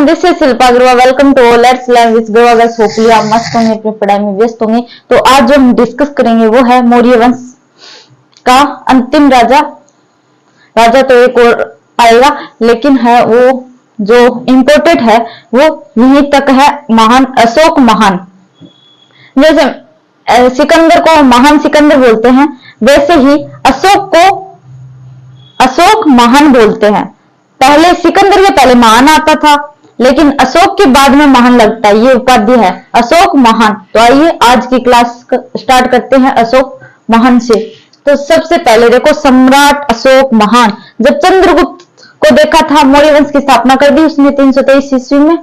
This is Shilpa Agrawal. Welcome to let's learn with grow. अगर hopefully आप मस्त होंगे, अपनी पढ़ाई में व्यस्त होंगे। तो आज जो हम डिस्कस करेंगे वो है मौर्य वंश का अंतिम राजा। राजा तो एक और आएगा, लेकिन है वो जो इम्पोर्टेंट है वो यहीं तक है, महान अशोक महान। जैसे सिकंदर को महान सिकंदर बोलते हैं, वैसे ही अशोक को अशोक महान बोलते हैं। पहले सिकंदर के पहले महान आता था, लेकिन अशोक के बाद में महान लगता है, ये उपाधि है अशोक महान। तो आइए आज की क्लास स्टार्ट करते हैं अशोक महान से। तो सबसे पहले देखो, सम्राट अशोक महान जब चंद्रगुप्त को देखा था, मौर्य वंश की स्थापना कर दी उसने 323 ईस्वी में।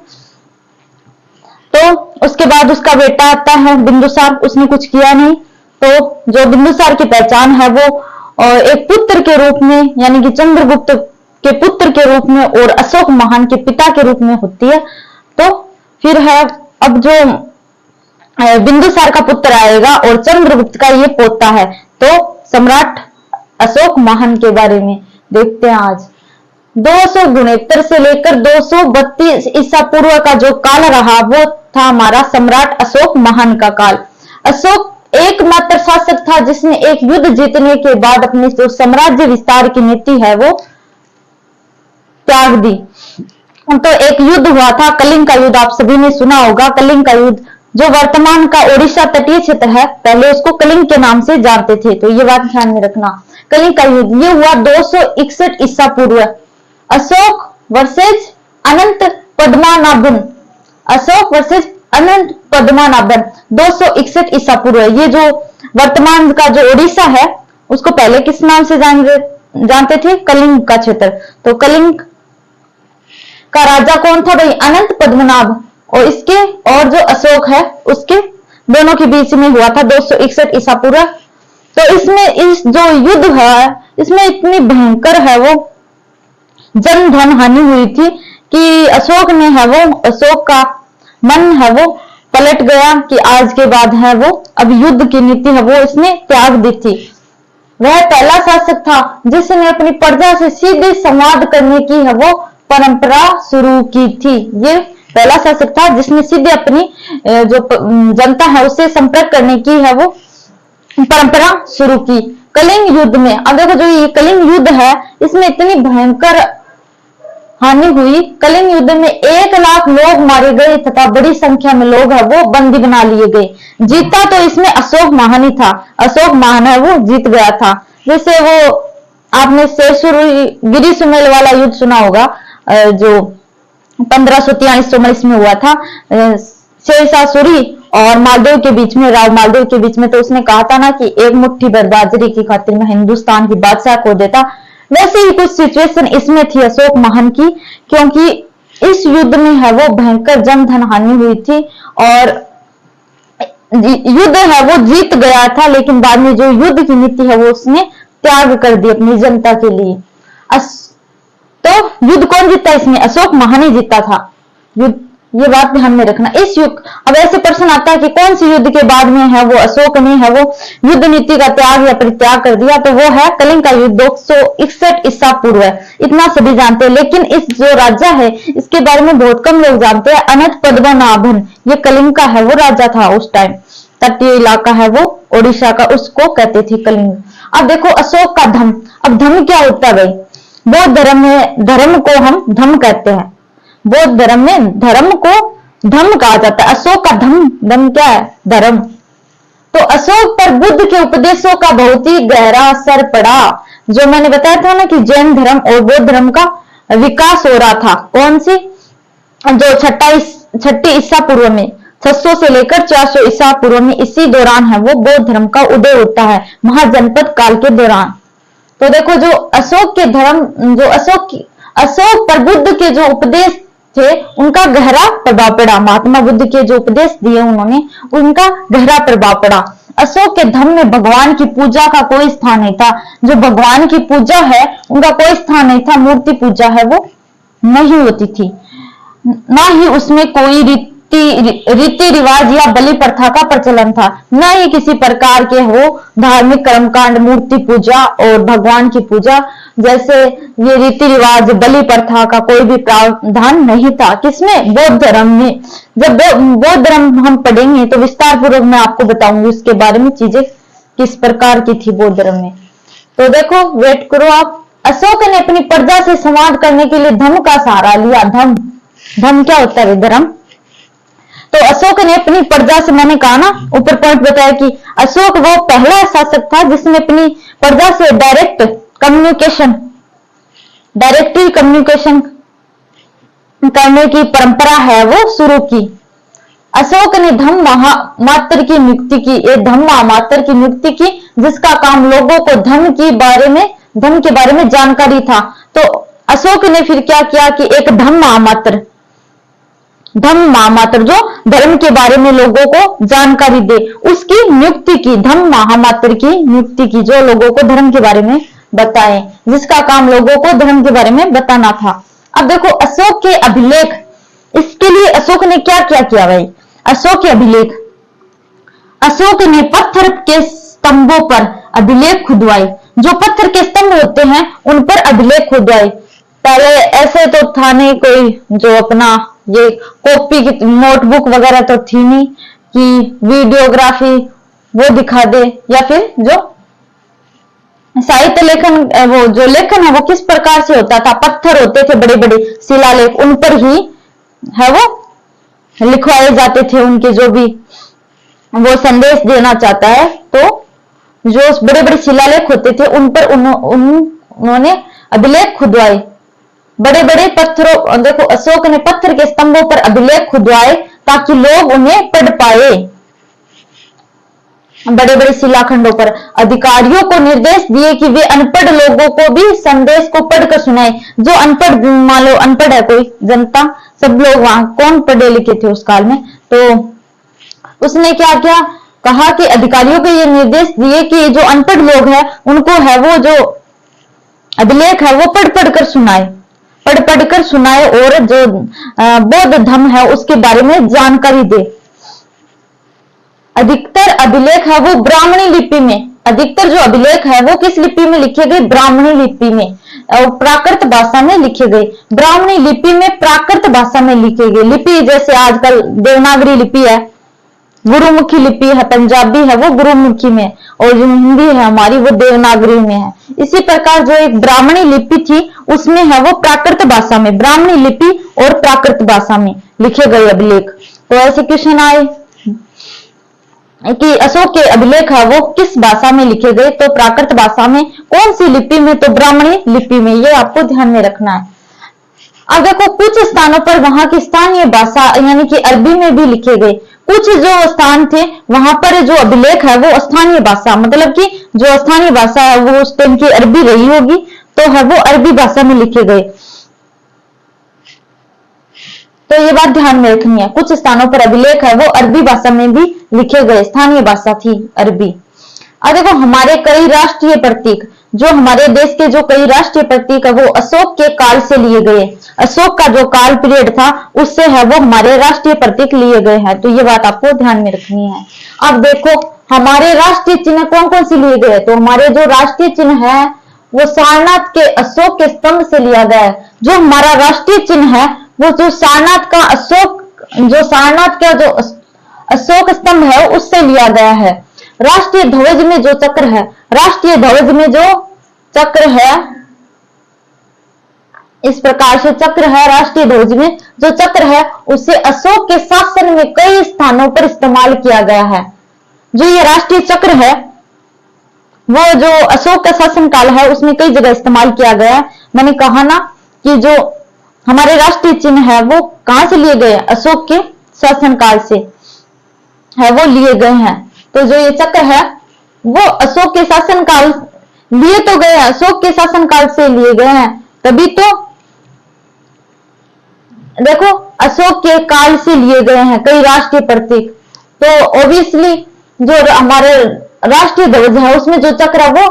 तो उसके बाद उसका बेटा आता है बिंदुसार, उसने कुछ किया नहीं। तो जो बिंदुसार की पहचान है वो एक पुत्र के रूप में, यानी कि चंद्रगुप्त के पुत्र के रूप में और अशोक महान के पिता के रूप में होती है। तो फिर है अब जो बिंदुसार का पुत्र आएगा और चंद्रगुप्त का ये पोता है। तो सम्राट अशोक महान के बारे में देखते हैं आज। 269 से लेकर 232 ईसा पूर्व का जो काल रहा वो था हमारा सम्राट अशोक महान का काल। अशोक एकमात्र शासक था जिसने एक युद्ध जीतने के बाद अपनी जो साम्राज्य विस्तार की नीति है वो त्याग दी। तो एक युद्ध हुआ था, कलिंग का युद्ध, आप सभी ने सुना होगा। कलिंग का युद्ध जो वर्तमान का ओडिशा तटीय क्षेत्र है, पहले उसको कलिंग के नाम से जानते थे, तो ये बात ध्यान में रखना। कलिंग का युद्ध ये हुआ 261 ईसा पूर्व। अशोक वर्सेज अनंत पद्मनाभन, अशोक वर्सेज अनंत पद्मनाभन 261 ईसा पूर्व। ये जो वर्तमान का जो ओडिशा है उसको पहले किस नाम से जानते थे? कलिंग का क्षेत्र। तो कलिंग का राजा कौन था भाई? अनंत पद्मनाभ। और इसके और जो अशोक है उसके दोनों के बीच में हुआ था 261 ईसा पूर्व। तो इसमें इस जो युद्ध है इसमें इतनी भयंकर है वो जन धन हानि हुई थी कि अशोक ने है वो, अशोक का मन है वो पलट गया कि आज के बाद है वो अब युद्ध की नीति है वो इसने त्याग दी थी। वह पहला शासक था जिसने अपनी प्रजा से सीधे संवाद करने की है वो परंपरा शुरू की थी। ये पहला शासक था जिसने सीधे अपनी जो जनता है उससे संपर्क करने की है वो परंपरा शुरू की। कलिंग युद्ध में अब देखो, जो ये कलिंग युद्ध है इसमें इतनी भयंकर हानि हुई। कलिंग युद्ध में 1 लाख लोग मारे गए तथा बड़ी संख्या में लोग है वो बंदी बना लिए गए। जीता तो इसमें अशोक महान ही था, अशोक महान है वो जीत गया था। जैसे वो आपने गिरी सुमेल वाला युद्ध सुना होगा जो 1543 में हुआ था, शेरशाह सूरी और मालदेव के बीच में, राव मालदेव के बीच में। तो उसने कहा था ना कि एक मुट्ठी भर बाजरी की खातिर मैं हिंदुस्तान की बादशाह को देता। वैसे ही कुछ सिचुएशन इसमें थी अशोक महान की, क्योंकि इस युद्ध में है वो भयंकर जन धन हानि हुई थी और युद्ध है वो जीत गया था, लेकिन बाद में जो युद्ध की नीति है वो उसने त्याग कर दी अपनी जनता के लिए। तो युद्ध कौन जीता? इसमें अशोक महान ही जीता था युद्ध, ये बात ध्यान में रखना। इस युग अब ऐसे प्रश्न आता है कि कौन सी युद्ध के बाद में है वो अशोक ने है वो युद्ध नीति का त्याग या परित्याग कर दिया? तो वो है कलिंग का युद्ध 261 ईसा पूर्व। इतना सभी जानते हैं, लेकिन इस जो राजा है इसके बारे में बहुत कम लोग जानते हैं। अनंत पद्मनाभन ये कलिंग का है वो राजा था उस टाइम, तटीय इलाका है वो ओडिशा का, उसको कहते थे कलिंग। अब देखो अशोक का धम। अब धम क्या होता है भाई? बौद्ध धर्म में धर्म को हम धम कहते हैं, बौद्ध धर्म में धर्म को धम कहा जाता है। अशोक का धम क्या है? धर्म। तो अशोक पर बुद्ध के उपदेशों का बहुत ही गहरा असर पड़ा। जो मैंने बताया था ना कि जैन धर्म और बौद्ध धर्म का विकास हो रहा था। कौन सी? जो छठी ईसा पूर्व में, 600 से लेकर 400 ईसा पूर्व में, इसी दौरान है वो बौद्ध धर्म का उदय होता है, महाजनपद काल के दौरान। तो देखो जो अशोक के धर्म, जो अशोक पर बुद्ध के जो उपदेश थे उनका गहरा प्रभाव पड़ा। महात्मा बुद्ध के जो उपदेश दिए उन्होंने, उनका गहरा प्रभाव पड़ा। अशोक के धर्म में भगवान की पूजा का कोई स्थान नहीं था। जो भगवान की पूजा है उनका कोई स्थान नहीं था, मूर्ति पूजा है वो नहीं होती थी, ना ही उसमें कोई रीति रिवाज या बलि प्रथा का प्रचलन था, न ही किसी प्रकार के वो धार्मिक कर्मकांड, मूर्ति पूजा और भगवान की पूजा जैसे ये रीति रिवाज, बलि प्रथा का कोई भी प्रावधान नहीं था। किसमें? बौद्ध धर्म में। जब बौद्ध धर्म हम पढ़ेंगे तो विस्तार पूर्वक मैं आपको बताऊंगी उसके बारे में, चीजें किस प्रकार की थी बौद्ध धर्म में। तो देखो, वेट करो आप। अशोक ने अपनी प्रजा से संवाद करने के लिए धम्म का सहारा लिया। धम्म क्या होता है? धर्म। तो अशोक ने अपनी प्रजा से, मैंने कहा ना ऊपर पॉइंट बताया कि अशोक वो पहला शासक था जिसने अपनी प्रजा से डायरेक्टली कम्युनिकेशन करने की परंपरा है वो शुरू की। अशोक ने धम्म महामात्र की नियुक्ति की। ये धम्म महामात्र की नियुक्ति की जिसका काम लोगों को धर्म के बारे में जानकारी था। तो अशोक ने फिर क्या किया कि एक धम्म महामात्र जो धर्म के बारे में लोगों को जानकारी दे, उसकी नियुक्ति की। धम्म महामात्र की नियुक्ति की जो लोगों को धर्म के बारे में बताए, जिसका काम लोगों को धर्म के बारे में बताना था। अब देखो अशोक के अभिलेख, इसके लिए अशोक ने क्या क्या किया भाई? अशोक के अभिलेख, अशोक ने पत्थर के स्तंभों पर अभिलेख खुदवाए। जो पत्थर के स्तंभ होते हैं उन पर अभिलेख खुदवाए। पहले ऐसे तो था नहीं कोई जो अपना ये कॉपी की नोटबुक वगैरह तो थी नहीं कि वीडियोग्राफी वो दिखा दे, या फिर जो साहित्य लेखन, वो जो लेखन है वो किस प्रकार से होता था? पत्थर होते थे बड़े बड़े शिलालेख, उन पर ही है वो लिखवाए जाते थे। उनके जो भी वो संदेश देना चाहता है, तो जो बड़े बड़े शिलालेख होते थे उन पर उन्होंने अभिलेख खुदवाए। बड़े बड़े पत्थरों, देखो अशोक ने पत्थर के स्तंभों पर अभिलेख खुदवाए ताकि लोग उन्हें पढ़ पाए। बड़े बड़े शिलाखंडों पर अधिकारियों को निर्देश दिए कि वे अनपढ़ लोगों को भी संदेश को पढ़कर सुनाए। जो अनपढ़, मान लो अनपढ़ है कोई जनता, सब लोग वहां कौन पढ़े लिखे थे उस काल में, तो उसने क्या किया, कहा कि अधिकारियों को ये निर्देश दिए कि जो अनपढ़ लोग हैं उनको है वो जो अभिलेख है वो पढ़ पढ़कर सुनाए और जो बौद्ध धर्म है उसके बारे में जानकारी दे। अधिकतर अभिलेख है वो ब्राह्मणी लिपि में, अधिकतर जो अभिलेख है वो किस लिपि में लिखे गए? ब्राह्मणी लिपि में और प्राकृत भाषा में लिखे गए। ब्राह्मणी लिपि में, प्राकृत भाषा में लिखे गए। लिपि जैसे आजकल देवनागरी लिपि है, गुरुमुखी लिपि है, पंजाबी है वो गुरुमुखी में, और जो हिंदी है हमारी वो देवनागरी में है। इसी प्रकार जो एक ब्राह्मणी लिपि थी उसमें है वो प्राकृत भाषा में, ब्राह्मणी लिपि और प्राकृत भाषा में लिखे गए अभिलेख। तो ऐसे क्वेश्चन आए कि अशोक के अभिलेख है वो किस भाषा में लिखे गए? तो प्राकृत भाषा में। कौन सी लिपि में? तो ब्राह्मणी लिपि में। ये आपको ध्यान में रखना है। अब देखो कुछ स्थानों पर वहां की स्थानीय भाषा यानी कि अरबी में भी लिखे गए। कुछ जो स्थान थे वहां पर जो अभिलेख है वो स्थानीय भाषा, मतलब कि जो स्थानीय भाषा है वो उस टाइम की अरबी रही होगी, तो है वो अरबी भाषा में लिखे गए। तो ये बात ध्यान में रखनी है। कुछ स्थानों पर अभिलेख है वो अरबी भाषा में भी लिखे गए, स्थानीय भाषा थी अरबी। अब देखो हमारे कई राष्ट्रीय प्रतीक, जो हमारे देश के जो कई राष्ट्रीय प्रतीक है वो अशोक के काल से लिए गए। अशोक का जो काल पीरियड था उससे है वो हमारे राष्ट्रीय प्रतीक लिए गए हैं। तो ये बात आपको ध्यान में रखनी है। अब देखो हमारे राष्ट्रीय चिन्ह कौन कौन से लिए गए? तो हमारे जो राष्ट्रीय चिन्ह है वो सारनाथ के अशोक के स्तंभ से लिया गया है। जो हमारा राष्ट्रीय चिन्ह है वो जो सारनाथ का जो अशोक स्तंभ है उससे लिया गया है। राष्ट्रीय ध्वज में जो चक्र है, राष्ट्रीय ध्वज में जो चक्र है, इस प्रकार से चक्र है, राष्ट्रीय ध्वज में जो चक्र है उसे अशोक के शासन में कई स्थानों पर इस्तेमाल किया गया है। जो ये राष्ट्रीय चक्र है वो जो अशोक का शासन काल है उसमें कई जगह इस्तेमाल किया गया है। मैंने कहा ना कि जो हमारे राष्ट्रीय चिन्ह है वो कहां से लिए गए? अशोक के शासन काल से है वो लिए गए हैं। तो जो ये चक्र है वो अशोक के शासन काल लिए तो गए, अशोक के शासन काल से लिए गए हैं, तभी तो देखो अशोक के काल से लिए गए हैं कई राष्ट्रीय प्रतीक। तो ऑब्वियसली जो हमारे राष्ट्रीय ध्वज है उसमें जो चक्र है वो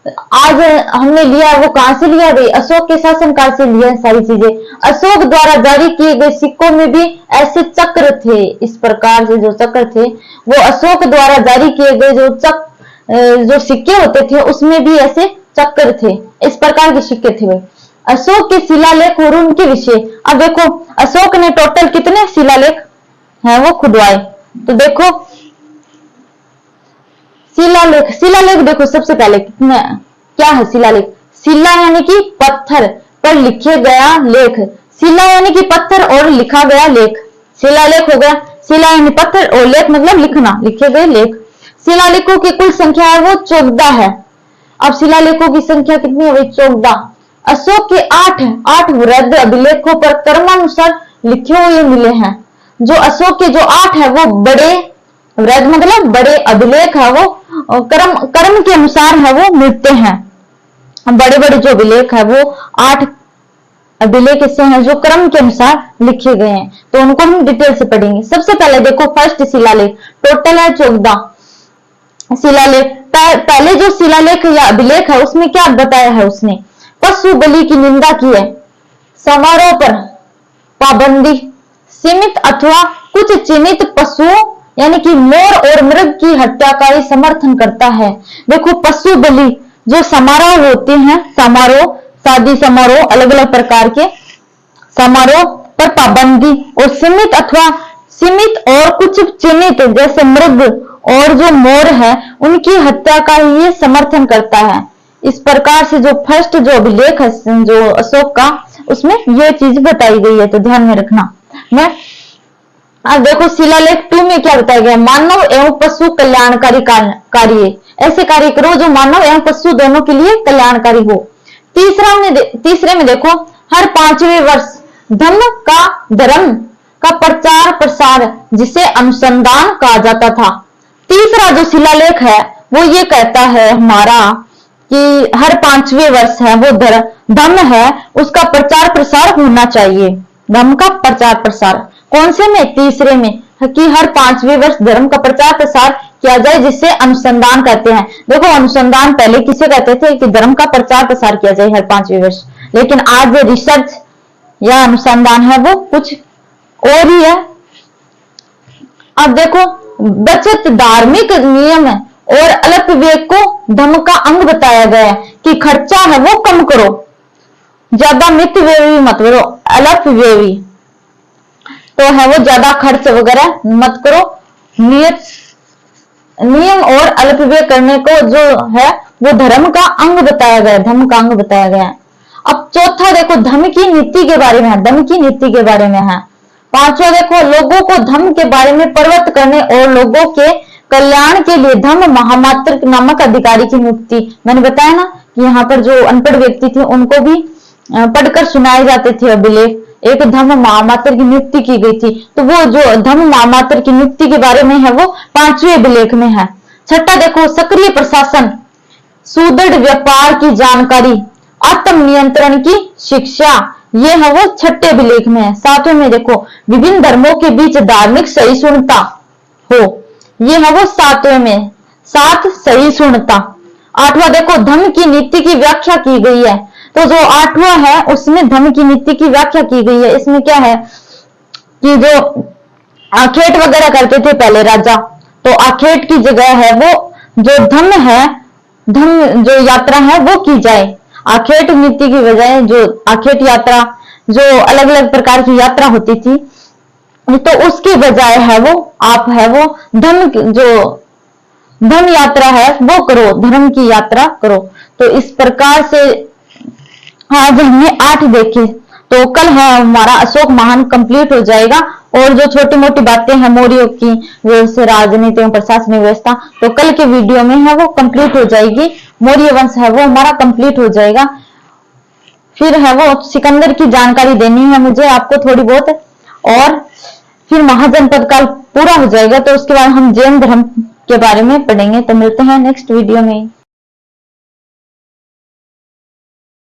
आज हमने लिया वो कहां से लिया भाई? अशोक के शासनकाल से लिया सारी चीजें। अशोक द्वारा जारी किए गए सिक्कों में भी ऐसे चक्र थे। इस प्रकार से जो चक्र थे वो अशोक द्वारा जारी किए गए जो सिक्के होते थे उसमें भी ऐसे चक्र थे। इस प्रकार के सिक्के थे भाई। अशोक के शिलालेख और उनके विषय। अब देखो अशोक ने टोटल कितने शिलालेख हैं वो खुदवाए। तो देखो शिलालेख देखो सबसे पहले कितने क्या है शिलालेख? शिला यानी कि पत्थर पर लिखे गया लेख। शिला यानी कि पत्थर और लिखा गया लेख शिलालेख हो गया। शिला यानी पत्थर और लेख मतलब लिखना, लिखे गए लेख। शिलालेखों की कुल संख्या है वो 14 है। अब शिलालेखों की संख्या कितनी है भाई? 14। अशोक के 8 वृहद अभिलेखों पर क्रमानुसार लिखे हुए मिले हैं। जो अशोक के जो 8 है वो बड़े वृहद मतलब बड़े अभिलेख है वो क्रम के अनुसार है वो मिलते हैं। बड़े बड़े जो अभिलेख है वो 8 अभिलेख ऐसे हैं जो क्रम के अनुसार लिखे गए हैं। तो उनको हम डिटेल से पढ़ेंगे। सबसे पहले देखो फर्स्ट शिलालेख टोटल है 14 शिलालेख। पहले जो शिलालेख या अभिलेख है उसमें क्या बताया है? उसने पशु बलि की निंदा की है, समारोह पर पाबंदी, सीमित अथवा कुछ चिन्हित पशुओं यानी कि मोर और मृग की हत्या का ही समर्थन करता है। देखो पशु बलि जो समारोह होते हैं, समारोह शादी समारोह अलग अलग प्रकार के समारोह पर पाबंदी और सीमित और कुछ चिन्हित जैसे मृग और जो मोर है उनकी हत्या का ही ये समर्थन करता है। इस प्रकार से जो फर्स्ट जो अभिलेख है जो अशोक का उसमें ये चीज बताई गई है, तो ध्यान में रखना। मैं अब देखो शिलालेख 2 में क्या बताया गया? मानव एवं पशु कल्याणकारी कार्य, ऐसे कार्य करो जो मानव एवं पशु दोनों के लिए कल्याणकारी हो। तीसरे में देखो हर 5वें वर्ष धर्म का प्रचार प्रसार जिसे अनुसंधान कहा जाता था। तीसरा जो शिलालेख है वो ये कहता है हमारा कि हर 5वें वर्ष है वो धम्म है उसका प्रचार प्रसार होना चाहिए। धम्म का प्रचार प्रसार कौन से में? तीसरे में कि हर 5वें वर्ष धर्म का प्रचार प्रसार किया जाए जिससे अनुसंधान कहते हैं। देखो अनुसंधान पहले किसे कहते थे? कि धर्म का प्रचार प्रसार किया जाए हर 5वें वर्ष। लेकिन आज रिसर्च या अनुसंधान है वो कुछ और ही है। अब देखो बचत धार्मिक नियम और अल्पव्यय को धर्म का अंग बताया गया है कि खर्चा है वो कम करो, ज्यादा मितव्ययी मत करो, अल्पव्ययी तो है वो ज्यादा खर्च वगैरह मत करो। नियम और अल्पव्यय करने को जो है वो धर्म का अंग बताया गया, धर्म का अंग बताया गया है। अब चौथा देखो धर्म की नीति के बारे में है, धर्म की नीति के बारे में है। पांचवा देखो लोगों को धर्म के बारे में प्रवृत्त करने और लोगों के कल्याण के लिए धर्म महामात्र नामक अधिकारी की नियुक्ति। मैंने बताया ना कि यहाँ पर जो अनपढ़ व्यक्ति थे उनको भी पढ़कर सुनाए जाते थे अभिलेख। एक धर्म महामात्र की नियुक्ति की गई थी, तो वो जो धर्म महामात्र की नियुक्ति के बारे में है वो 5वें अभिलेख में है। छठा देखो सक्रिय प्रशासन, सुदृढ़ व्यापार की जानकारी, आत्म नियंत्रण की शिक्षा, ये है वो 6ठे अभिलेख में है। 7वें में देखो विभिन्न धर्मों के बीच धार्मिक सहिष्णुता हो, ये है वो 7वें में, 7 सहिष्णुता। 8वां देखो धर्म की नीति की व्याख्या की गई है। तो जो 8वां है उसमें धर्म की नीति की व्याख्या की गई है। इसमें क्या है कि जो आखेट वगैरह करते थे पहले राजा, तो आखेट की जगह है वो जो धर्म है, धर्म जो यात्रा है वो की जाए। आखेट नीति की बजाय जो आखेट यात्रा जो अलग अलग प्रकार की यात्रा होती थी, तो उसके बजाय है वो आप है वो धर्म यात्रा है वो करो, धर्म की यात्रा करो। तो इस प्रकार से आज हमने 8 देखे, तो कल है हमारा अशोक महान कंप्लीट हो जाएगा। और जो छोटी मोटी बातें हैं मौर्यों की जैसे राजनीति एवं प्रशासनिक व्यवस्था, तो कल के वीडियो में है वो कंप्लीट हो जाएगी। मौर्य वंश है वो हमारा कंप्लीट हो जाएगा। फिर है वो सिकंदर की जानकारी देनी है मुझे आपको थोड़ी बहुत, और फिर महाजनपद काल पूरा हो जाएगा। तो उसके बाद हम जैन धर्म के बारे में पढ़ेंगे। तो मिलते हैं नेक्स्ट वीडियो में।